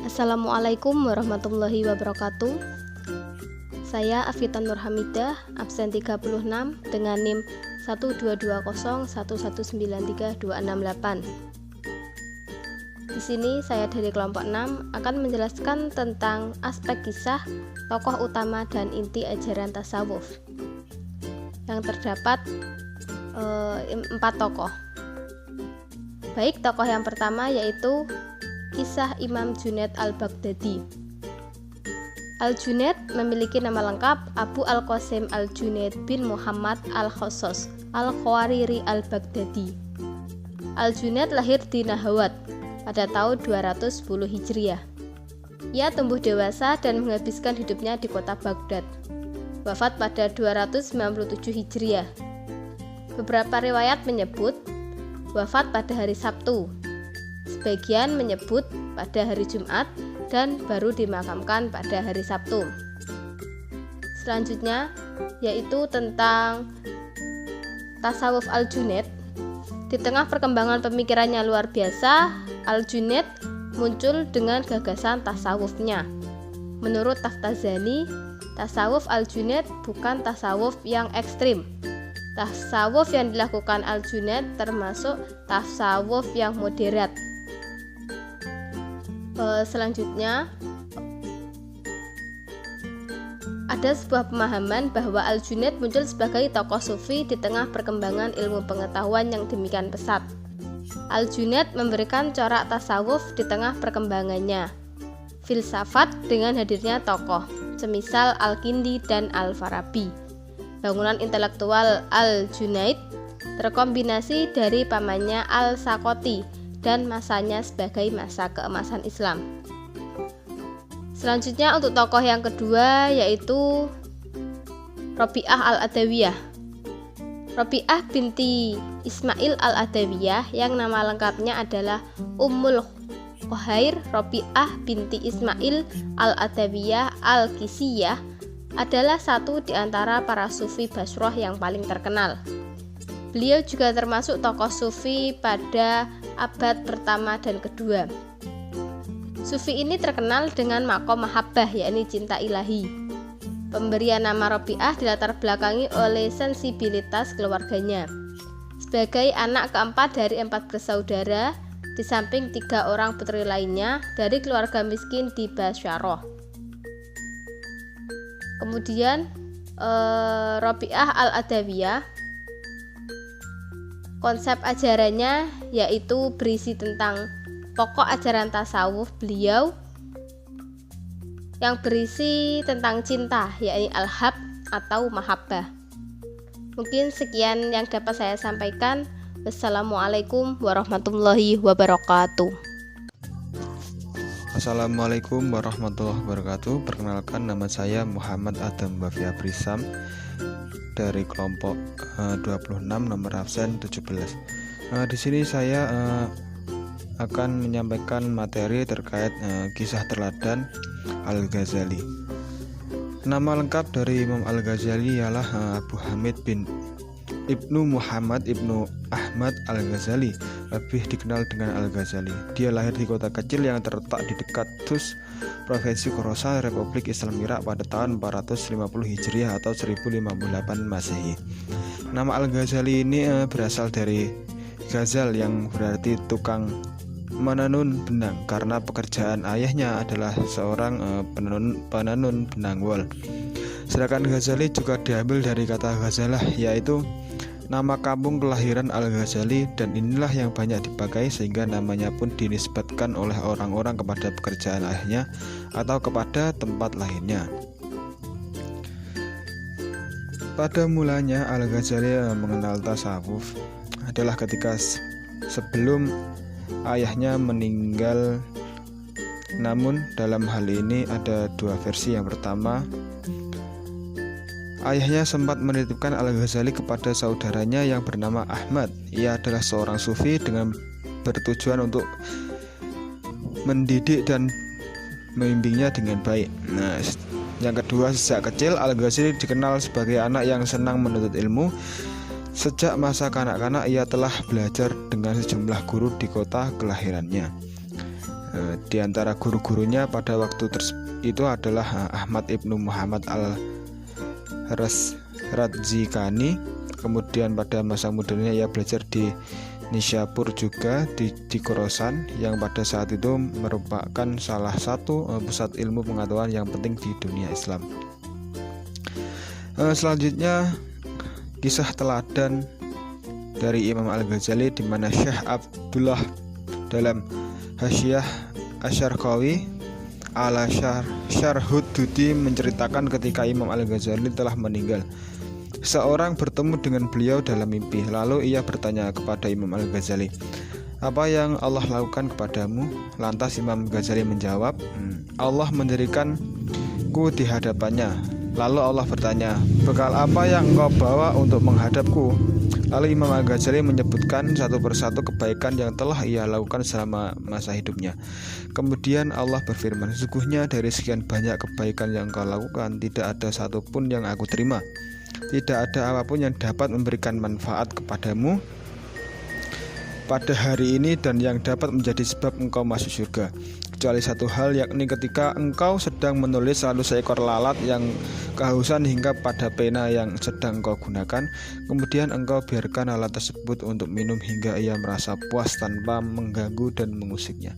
Assalamualaikum warahmatullahi wabarakatuh. Saya Afitan Nurhamidah, absen 36 dengan NIM 12201193268. Di sini saya dari kelompok 6 akan menjelaskan tentang aspek kisah, tokoh utama dan inti ajaran tasawuf. Yang terdapat 4 tokoh. Baik, tokoh yang pertama yaitu kisah Imam Junaid al-Baghdadi. Al-Junaid memiliki nama lengkap Abu Al-Qasim Al-Junaid bin Muhammad Al-Khossos Al-Khawariri Al-Baghdadi. Al-Junaid lahir di Nahawat pada tahun 210 Hijriah. Ia tumbuh dewasa dan menghabiskan hidupnya di kota Baghdad. Wafat pada 297 Hijriah. Beberapa riwayat menyebut wafat pada hari Sabtu. Sebagian menyebut pada hari Jumat dan baru dimakamkan pada hari Sabtu. Selanjutnya yaitu tentang tasawuf Al-Junaid. Di tengah perkembangan pemikirannya luar biasa, Al-Junaid muncul dengan gagasan tasawufnya. Menurut Taftazani, tasawuf Al-Junaid bukan tasawuf yang ekstrim. Tasawuf yang dilakukan Al-Junaid termasuk tasawuf yang moderat. Selanjutnya ada sebuah pemahaman bahwa Al-Junaid muncul sebagai tokoh sufi di tengah perkembangan ilmu pengetahuan yang demikian pesat. Al-Junaid memberikan corak tasawuf di tengah perkembangannya filsafat dengan hadirnya tokoh semisal Al-Kindi dan Al-Farabi. Bangunan intelektual Al-Junaid terkombinasi dari pamannya Al-Sakoti dan masanya sebagai masa keemasan Islam. Selanjutnya untuk tokoh yang kedua yaitu Rabi'ah Al-Adawiyah. Rabi'ah binti Ismail Al-Adawiyah yang nama lengkapnya adalah Ummul Khair Rabi'ah binti Ismail Al-Adawiyah Al-Kisiyah adalah satu di antara para sufi Basrah yang paling terkenal. Beliau juga termasuk tokoh sufi pada abad pertama dan kedua. Sufi ini terkenal dengan maqam mahabbah, yakni cinta ilahi. Pemberian nama Rabi'ah dilatar belakangi oleh sensibilitas keluarganya. Sebagai anak keempat dari 4 bersaudara, di samping 3 orang putri lainnya dari keluarga miskin di Basharah. Kemudian Rabi'ah Al-Adawiyah, konsep ajarannya yaitu berisi tentang pokok ajaran tasawuf beliau yang berisi tentang cinta, yakni al-hab atau mahabbah. Mungkin sekian yang dapat saya sampaikan. Wassalamualaikum warahmatullahi wabarakatuh. Assalamualaikum warahmatullahi wabarakatuh. Perkenalkan, nama saya Muhammad Adam Bafia Prisam dari kelompok 26 nomor absen 17. Di sini saya akan menyampaikan materi terkait kisah teladan Al-Ghazali. Nama lengkap dari Imam Al-Ghazali ialah Abu Hamid bin Ibnu Muhammad Ibnu Ahmad Al-Ghazali, lebih dikenal dengan Al-Ghazali. Dia lahir di kota kecil yang terletak di dekat Tus, Provinsi Khorasan, Republik Islam Irak pada tahun 450 Hijriah atau 1058 Masehi. Nama Al-Ghazali ini berasal dari ghazal yang berarti tukang menenun benang, karena pekerjaan ayahnya adalah seorang penenun benang wol. Sedangkan Ghazali juga diambil dari kata ghazalah, yaitu nama kampung kelahiran Al-Ghazali, dan inilah yang banyak dipakai sehingga namanya pun dinisbatkan oleh orang-orang kepada pekerjaan ayahnya atau kepada tempat lahirnya. Pada mulanya Al-Ghazali mengenal tasawuf adalah ketika sebelum ayahnya meninggal. Namun dalam hal ini ada 2 versi. Yang pertama, ayahnya sempat menitipkan Al-Ghazali kepada saudaranya yang bernama Ahmad. Ia adalah seorang sufi dengan bertujuan untuk mendidik dan membimbingnya dengan baik. Yang kedua, sejak kecil Al-Ghazali dikenal sebagai anak yang senang menuntut ilmu. Sejak masa kanak-kanak ia telah belajar dengan sejumlah guru di kota kelahirannya. Di antara guru-gurunya pada waktu itu adalah Ahmad Ibnu Muhammad Al-Radzikani. Kemudian pada masa mudanya ia belajar di Nishapur juga di Khorasan, yang pada saat itu merupakan salah satu pusat ilmu pengetahuan yang penting di dunia Islam. Selanjutnya kisah teladan dari Imam Al-Ghazali, di mana Syekh Abdullah dalam Hasyiah Asy-Syarqawi ala Syarhuddudi menceritakan ketika Imam Al-Ghazali telah meninggal, seorang bertemu dengan beliau dalam mimpi. Lalu ia bertanya kepada Imam Al-Ghazali, "Apa yang Allah lakukan kepadamu?" Lantas Imam Ghazali menjawab, "Allah mendirikanku di hadapannya." Lalu Allah bertanya, "Bekal apa yang engkau bawa untuk menghadapku?" Lalu Imam Al-Ghazali menyebutkan satu persatu kebaikan yang telah ia lakukan selama masa hidupnya. Kemudian Allah berfirman, "Sesungguhnya dari sekian banyak kebaikan yang engkau lakukan, tidak ada satupun yang aku terima. Tidak ada apapun yang dapat memberikan manfaat kepadamu pada hari ini dan yang dapat menjadi sebab engkau masuk surga, kecuali satu hal, yakni ketika engkau sedang menulis lalu seekor lalat yang kehausan hingga pada pena yang sedang engkau gunakan, kemudian engkau biarkan alat tersebut untuk minum hingga ia merasa puas tanpa mengganggu dan mengusiknya.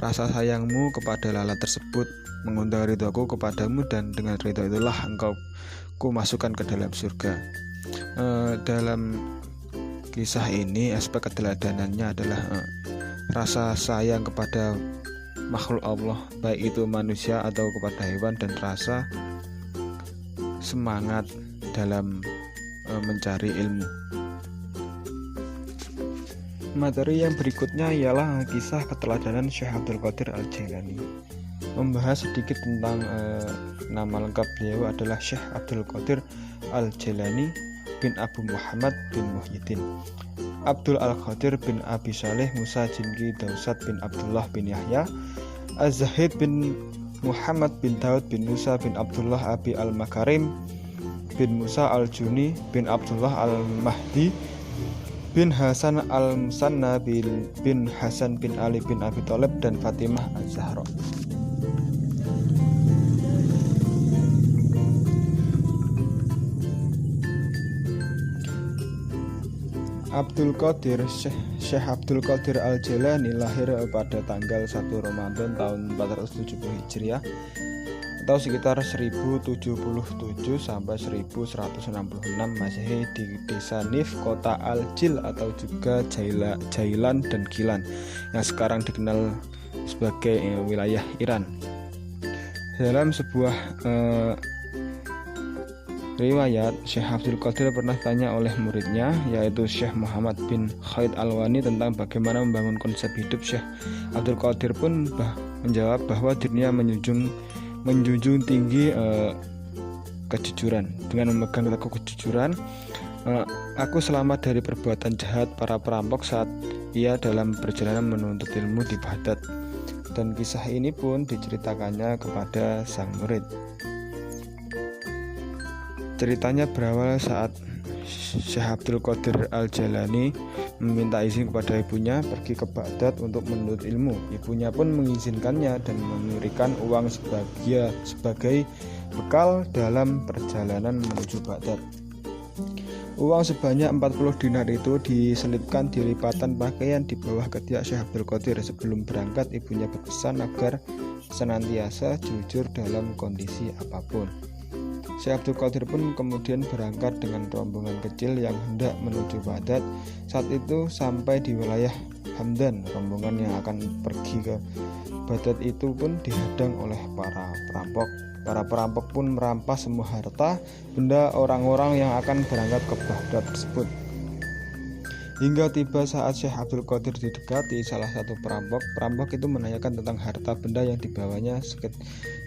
Rasa sayangmu kepada lalat tersebut mengundang ridhoku kepadamu, dan dengan ridho itulah engkau ku masukkan ke dalam surga." Dalam kisah ini aspek keteladanannya adalah rasa sayang kepada makhluk Allah, baik itu manusia atau kepada hewan, dan rasa semangat dalam mencari ilmu. Materi yang berikutnya ialah kisah keteladanan Syekh Abdul Qadir Al-Jailani. Membahas sedikit tentang nama lengkap beliau adalah Syekh Abdul Qadir Al-Jailani bin Abu Muhammad bin Muhyiddin Abdul Al-Qadir bin Abi Saleh Musa Jinki Dausat bin Abdullah bin Yahya Az-Zahid bin Muhammad bin Daud bin Musa bin Abdullah Abi Al-Makarim bin Musa Al-Juni bin Abdullah Al-Mahdi bin Hasan Al-Musanna bin Hasan bin Ali bin Abi Thalib dan Fatimah Az-Zahra. Syekh Abdul Qadir Al-Jailani lahir pada tanggal 1 Ramadan tahun 470 Hijriah atau sekitar 1077 sampai 1166 Masehi di desa Nif, kota Al-Jil atau juga Jailan dan Gilan yang sekarang dikenal sebagai wilayah Iran. Dalam sebuah riwayat, Syekh Abdul Qadir pernah tanya oleh muridnya, yaitu Syekh Muhammad bin Khalid Al-Wani, tentang bagaimana membangun konsep hidup. Syekh Abdul Qadir pun menjawab bahwa dirinya menjunjung tinggi kejujuran. Dengan memegang teguh kejujuran, aku selamat dari perbuatan jahat para perampok saat ia dalam perjalanan menuntut ilmu di Baghdad. Dan kisah ini pun diceritakannya kepada sang murid. Ceritanya berawal saat Syekh Abdul Qadir Al-Jailani meminta izin kepada ibunya pergi ke Baghdad untuk menuntut ilmu. Ibunya pun mengizinkannya dan memberikan uang sebagai bekal dalam perjalanan menuju Baghdad. Uang sebanyak 40 dinar itu diselipkan di lipatan pakaian di bawah ketiak Syekh Abdul Qadir. Sebelum berangkat, ibunya berpesan agar senantiasa jujur dalam kondisi apapun. Syekh Abdul Qadir pun kemudian berangkat dengan rombongan kecil yang hendak menuju Baghdad. Saat itu sampai di wilayah Hamdan. Rombongan yang akan pergi ke Baghdad itu pun dihadang oleh para perampok. Para perampok pun merampas semua harta benda orang-orang yang akan berangkat ke Baghdad tersebut. Hingga tiba saat Syekh Abdul Qadir didekati salah satu perampok. Perampok itu menanyakan tentang harta benda yang dibawanya,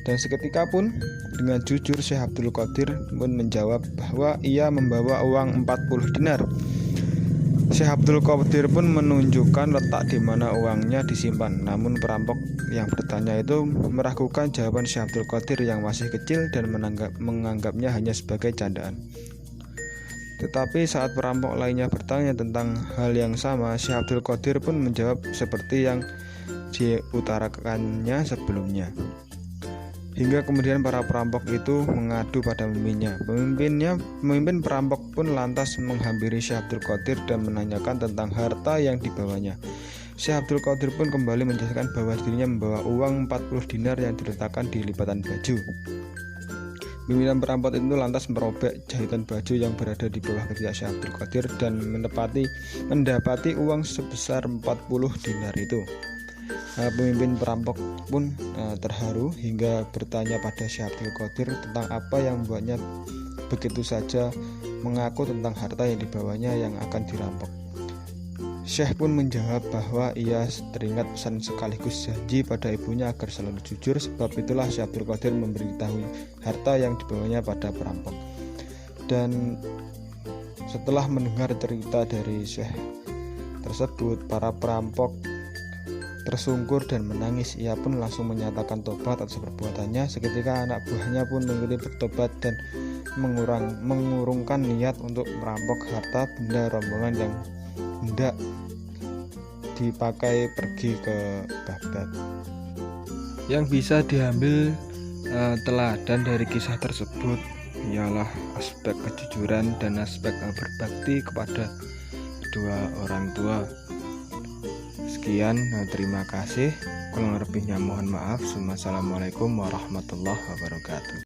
dan seketika pun dengan jujur Syekh Abdul Qadir pun menjawab bahwa ia membawa uang 40 dinar. Syekh Abdul Qadir pun menunjukkan letak di mana uangnya disimpan. Namun perampok yang bertanya itu meragukan jawaban Syekh Abdul Qadir yang masih kecil dan menganggapnya hanya sebagai candaan. Tetapi saat perampok lainnya bertanya tentang hal yang sama, Syekh Abdul Qadir pun menjawab seperti yang diutarakannya sebelumnya. Hingga kemudian para perampok itu mengadu pada pemimpinnya. Pemimpin perampok pun lantas menghampiri Syekh Abdul Qadir dan menanyakan tentang harta yang dibawanya. Syekh Abdul Qadir pun kembali menjelaskan bahwa dirinya membawa uang 40 dinar yang diletakkan di lipatan baju. Pimpinan perampok itu lantas merobek jahitan baju yang berada di bawah ketiak Syekh Abdul Qadir dan mendapati uang sebesar 40 dinar itu. Pemimpin perampok pun terharu hingga bertanya pada Syekh Abdul Qadir tentang apa yang membuatnya begitu saja mengaku tentang harta yang dibawanya yang akan dirampok. Syekh pun menjawab bahwa ia teringat pesan sekaligus janji pada ibunya agar selalu jujur, sebab itulah Syekh Abdul Qadir memberitahu harta yang dibawanya pada perampok. Dan setelah mendengar cerita dari Syekh tersebut, para perampok tersungkur dan menangis. Ia pun langsung menyatakan tobat atas perbuatannya. Seketika anak buahnya pun mengikuti bertobat dan mengurungkan niat untuk merampok harta benda rombongan yang hendak dipakai pergi ke Baghdad. Yang bisa diambil teladan dari kisah tersebut ialah aspek kejujuran dan aspek berbakti kepada kedua orang tua. Sekian, terima kasih. Kurang lebihnya mohon maaf. Wassalamualaikum warahmatullahi wabarakatuh.